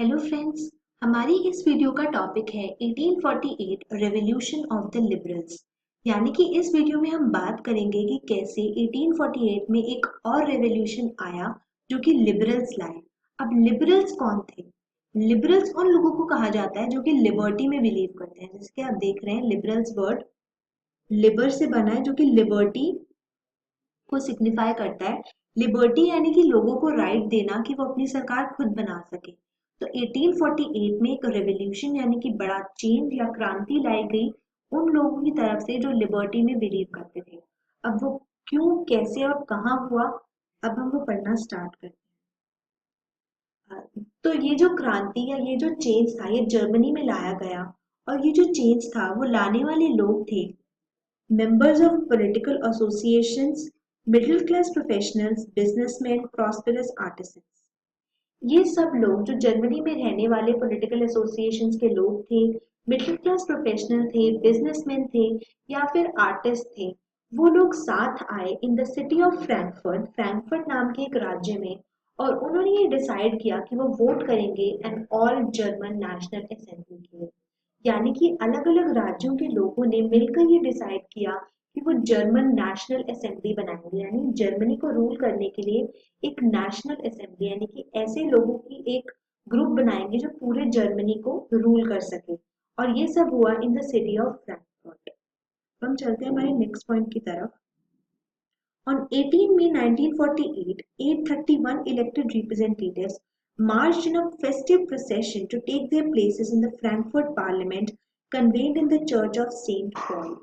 Hello friends. हमारी इस video का टॉपिक है 1848 रेवोल्यूशन ऑफ द लिबरल्स। यानी कि इस वीडियो में हम बात करेंगे कि कैसे 1848 में एक और रेवोल्यूशन आया जो कि लिबरल्स लाए। अब लिबरल्स कौन थे? लिबरल्स उन लोगों को कहा जाता है जो कि लिबर्टी में बिलीव करते हैं। जैसे कि आप देख रहे हैं लिबरल्स वर्ड लिबर से बना है जो कि लिबर्टी को सिग्निफाई करता है। लिबर्टी यानी कि लोगों को राइट देना कि वो अपनी सरकार खुद बना सके। तो 1848 में एक रेवोल्यूशन यानी कि बड़ा चेंज या क्रांति लाई गई उन लोगों की तरफ से जो लिबर्टी में बिलीव करते थे। अब वो क्यों, कैसे और कहाँ हुआ, अब हम वो पढ़ना स्टार्ट करते हैं। तो ये जो क्रांति या ये जो चेंज था ये जर्मनी में लाया गया। और ये जो चेंज था वो लाने वाले लोग थे members of political associations, middle class professionals, businessmen, prosperous artisans। ये सब लोग जो जर्मनी में रहने वाले पॉलिटिकल एसोसिएशंस के लोग थे, मिडिल क्लास प्रोफेशनल थे, बिजनेसमैन थे या फिर आर्टिस्ट थे, वो लोग साथ आए in the city of Frankfurt, Frankfurt नाम के एक राज्य में। और उन्होंने ये डिसाइड किया कि वो वोट करेंगे an all German national assembly के लिए। यानी कि अलग अलग राज्यों के लोगों ने मिलकर ये डिसाइड किया कि वो जर्मन नेशनल असेंबली बनाएंगे। यानी जर्मनी को रूल करने के लिए एक नेशनल असेंबली यानी कि ऐसे लोगों की एक ग्रुप बनाएंगे जो पूरे जर्मनी को रूल कर सके। और ये सब हुआ in the city of Frankfurt. हम चलते हैं हमारे नेक्स्ट पॉइंट की तरफ। On 18 May 1948, 831 elected representatives marched in a festive procession to take their places in the Frankfurt Parliament, convened in the Church of Saint Paul।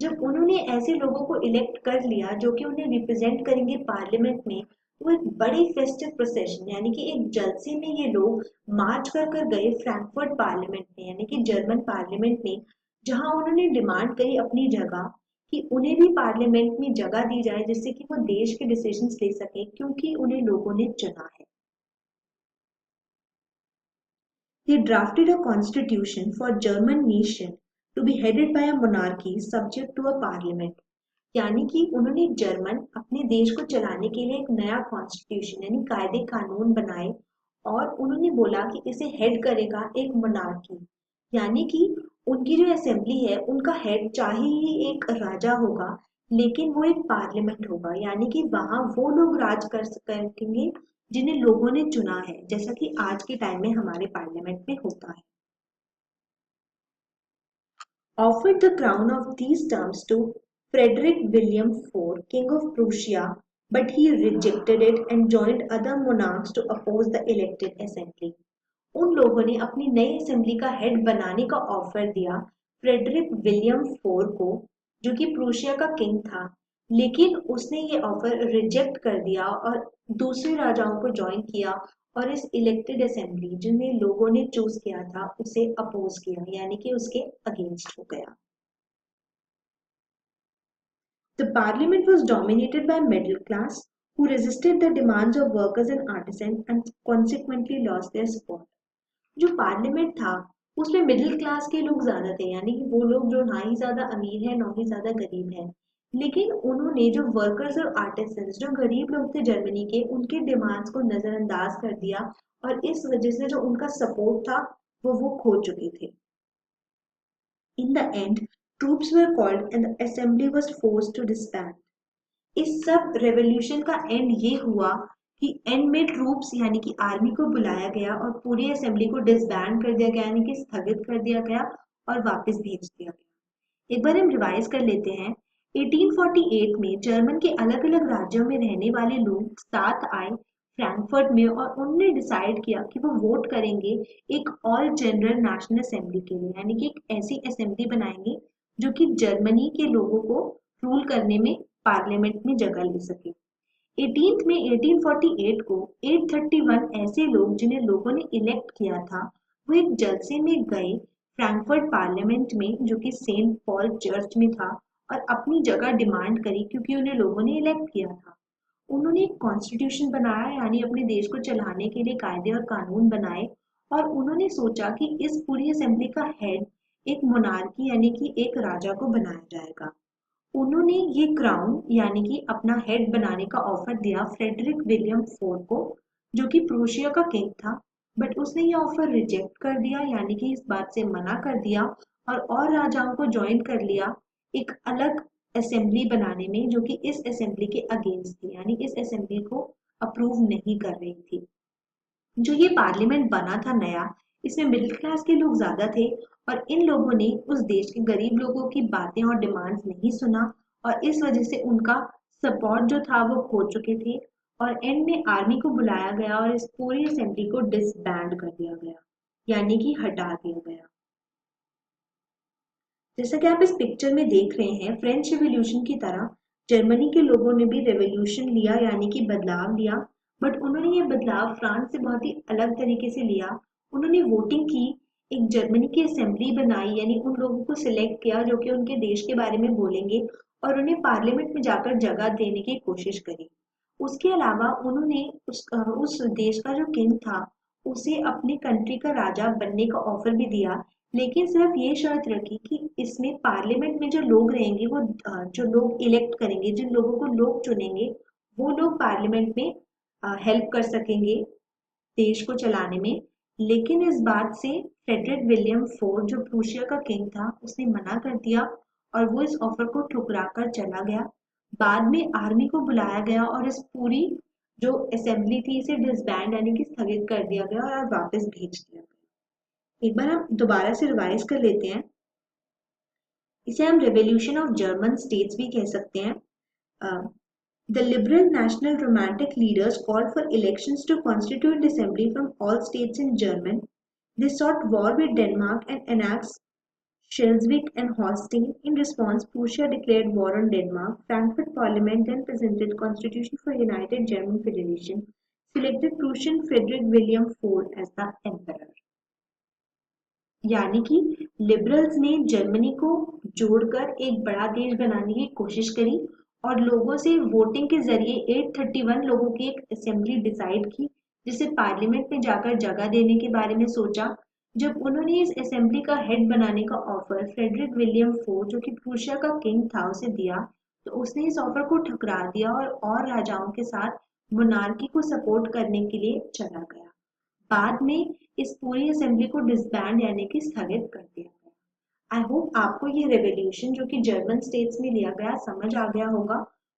जब उन्होंने ऐसे लोगों को इलेक्ट कर लिया जो कि उन्हें रिप्रेजेंट करेंगे पार्लियामेंट में, तो एक बड़ी फेस्टिव प्रोसेशन यानी कि एक जलसे में ये लोग मार्च कर कर गए फ्रैंकफर्ट पार्लियामेंट में यानी कि जर्मन पार्लियामेंट में, जहां उन्होंने डिमांड करी अपनी जगह कि उन्हें भी पार्लियामेंट में जगह दी जाए जिससे कि वो देश के डिसीजंस ले सके क्योंकि उन्हें लोगों ने चुना है। They drafted a constitution for German nation to be headed by a monarchy subject to a parliament। यानी कि उन्होंने जर्मन अपने देश को चलाने के लिए एक नया कॉन्स्टिट्यूशन यानी कायदे कानून बनाए। और उन्होंने बोला कि इसे हेड करेगा एक मोनार्की। यानी कि उनकी जो असेंबली है उनका हेड चाहे ही एक राजा होगा लेकिन वो एक पार्लियामेंट होगा। यानी कि वहां वो लोग राज कर सकेंगे जिन्हें लोगों ने चुना है, जैसा कि आज के टाइम में हमारे पार्लियामेंट में होता है। Offered the crown of these terms to Frederick William IV, King of Prussia, but he rejected it and joined other monarchs to oppose the elected assembly। उन लोगों ने अपनी नई असेंबली का हेड बनाने का ऑफर दिया फ्रेडरिक विलियम फोर को, जो कि प्रूशिया का किंग था, लेकिन उसने ये ऑफर रिजेक्ट कर दिया और दूसरे राजाओं को ज्वाइन किया और इस इलेक्टेड असेंबली जिन्हें लोगों ने चूज किया था उसे अपोज किया यानी कि उसके अगेंस्ट हो गया। The parliament was dominated by middle class who resisted the demands of workers and artisans and consequently lost their support। जो पार्लियामेंट था उसमें मिडिल क्लास के लोग ज्यादा थे यानी कि वो लोग जो ना ही ज्यादा अमीर है ना ही ज्यादा गरीब है। लेकिन उन्होंने जो वर्कर्स और आर्टिसंस जो गरीब लोग थे जर्मनी के उनके डिमांड्स को नजरअंदाज कर दिया और इस वजह से जो उनका सपोर्ट था वो खो चुके थे। In the end, troops were called and the assembly was forced to disband। इस सब रेवोल्यूशन का एंड ये हुआ कि एंड में ट्रूप्स यानी कि आर्मी को बुलाया गया और पूरी असेंबली को डिसबैंड कर दिया गया यानी कि स्थगित कर दिया गया और वापस भेज दिया गया। एक बार हम रिवाइज कर लेते हैं। 1848 में जर्मन के अलग अलग राज्यों में रहने वाले लोग साथ आए फ्रैंकफर्ट में और उन्होंने डिसाइड किया कि वो वोट करेंगे एक ऑल जनरल नेशनल असेंबली के लिए यानी कि एक ऐसी असेंबली बनाएंगे जो कि जर्मनी के लोगों को रूल करने में पार्लियामेंट में जगह ले सके। 18 में 1848 को 831 ऐसे लोग जिन्हें लोगों ने इलेक्ट किया था वो एक जलसे में गए फ्रैंकफर्ट पार्लियामेंट में जो कि सेंट पॉल चर्च में था और अपनी जगह डिमांड करी क्योंकि उन्हें लोगों ने इलेक्ट किया था। उन्होंने एक कॉन्स्टिट्यूशन बनाया यानी अपने देश को चलाने के लिए कायदे और कानून बनाए। और उन्होंने सोचा कि इस पूरी असेंबली का हेड एक मोनार्की यानी कि एक राजा को बनाया जाएगा। उन्होंने ये क्राउन यानी कि अपना हेड बनाने का ऑफर दिया फ्रेडरिक विलियम फोर को, जो कि प्रूशिया का किंग था। बट उसने ये ऑफर रिजेक्ट कर दिया, यानी कि इस बात से मना कर दिया और राजाओं को ज्वाइन कर लिया एक अलग असेंबली बनाने में, जो कि इस असेंबली के अगेंस्ट थी, यानी इस असेंबली को अप्रूव नहीं कर रही थी। जो ये पार्लियामेंट बना था नया, इसमें मिडिल क्लास के लोग ज्यादा थे और इन लोगों ने उस देश के गरीब लोगों की बातें और डिमांड्स नहीं सुना और इस वजह से उनका सपोर्ट जो था वो खो चुके थे और एंड में आर्मी को बुलाया गया और इस पूरी असेंबली को डिसबैंड कर दिया गया, यानी कि हटा दिया गया। जैसा कि आप इस पिक्चर में देख रहे हैं, फ्रेंच रिवॉल्यूशन की तरह जर्मनी के लोगों ने भी रेवोल्यूशन लिया, यानी कि बदलाव लिया। बट उन्होंने ये बदलाव फ्रांस से बहुत ही अलग तरीके से लिया। उन्होंने वोटिंग की, एक जर्मनी की असेंबली बनाई, यानी उन लोगों को सिलेक्ट किया जो कि उनके देश के बारे में बोलेंगे और उन्हें पार्लियामेंट में जाकर जगह देने की कोशिश करी। उसके अलावा उन्होंने उस देश का जो किंग था उसे अपनी कंट्री का राजा बनने का ऑफर भी दिया, लेकिन सिर्फ ये शर्त रखी कि इसमें पार्लियामेंट में जो लोग रहेंगे वो जो लोग इलेक्ट करेंगे, जिन लोगों को लोग चुनेंगे, वो लोग पार्लियामेंट में हेल्प कर सकेंगे देश को चलाने में। लेकिन इस बात से फ्रेडरिक विलियम फोर्ड जो प्रूशिया का किंग था उसने मना कर दिया और वो इस ऑफर को ठुकरा कर चला गया। बाद में आर्मी को बुलाया गया और इस पूरी जो असेंबली थी इसे डिसबैंड यानी कि स्थगित कर दिया गया और वापस भेज दिया गया। एक बार हम दोबारा से रिवाइज कर लेते हैं। इसे हम रेवोल्यूशन ऑफ जर्मन स्टेट्स भी कह सकते हैं। The liberal national romantic leaders called for elections to constituent assembly from all states in Germany. They sought war with Denmark and annexed Schleswig and Holstein. In response, Prussia declared war on Denmark. Frankfurt Parliament then presented constitution for United German Federation, selected Prussian Frederick William IV as the emperor. यानी कि liberals ने Germany को जोड़कर एक बड़ा देश बनाने की कोशिश करी और लोगों से वोटिंग के जरिए 831 लोगों की एक असेंबली डिसाइड की, जिसे पार्लियामेंट में जाकर जगह देने के बारे में सोचा। जब उन्होंने इस असेंबली का हेड बनाने का ऑफर फ्रेडरिक विलियम फोर जो कि प्रूशिया का किंग था उसे दिया, तो उसने इस ऑफर को ठुकरा दिया और राजाओं के साथ मोनार्की को सपोर्ट करने के लिए चला गया। बाद में इस पूरी असेंबली को डिसबैंड यानी कि स्थगित कर दिया गया। आई होप आपको ये रेवोल्यूशन जो कि जर्मन स्टेट्स में लिया गया समझ आ गया होगा।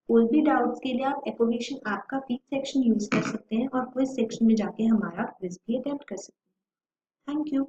कोई भी डाउट्स के लिए आप एक्वेशन ऐप का क्विज सेक्शन यूज कर सकते हैं और क्विज सेक्शन में जाके हमारा क्विज भी अटेम्प्ट कर सकते हैं। Thank you.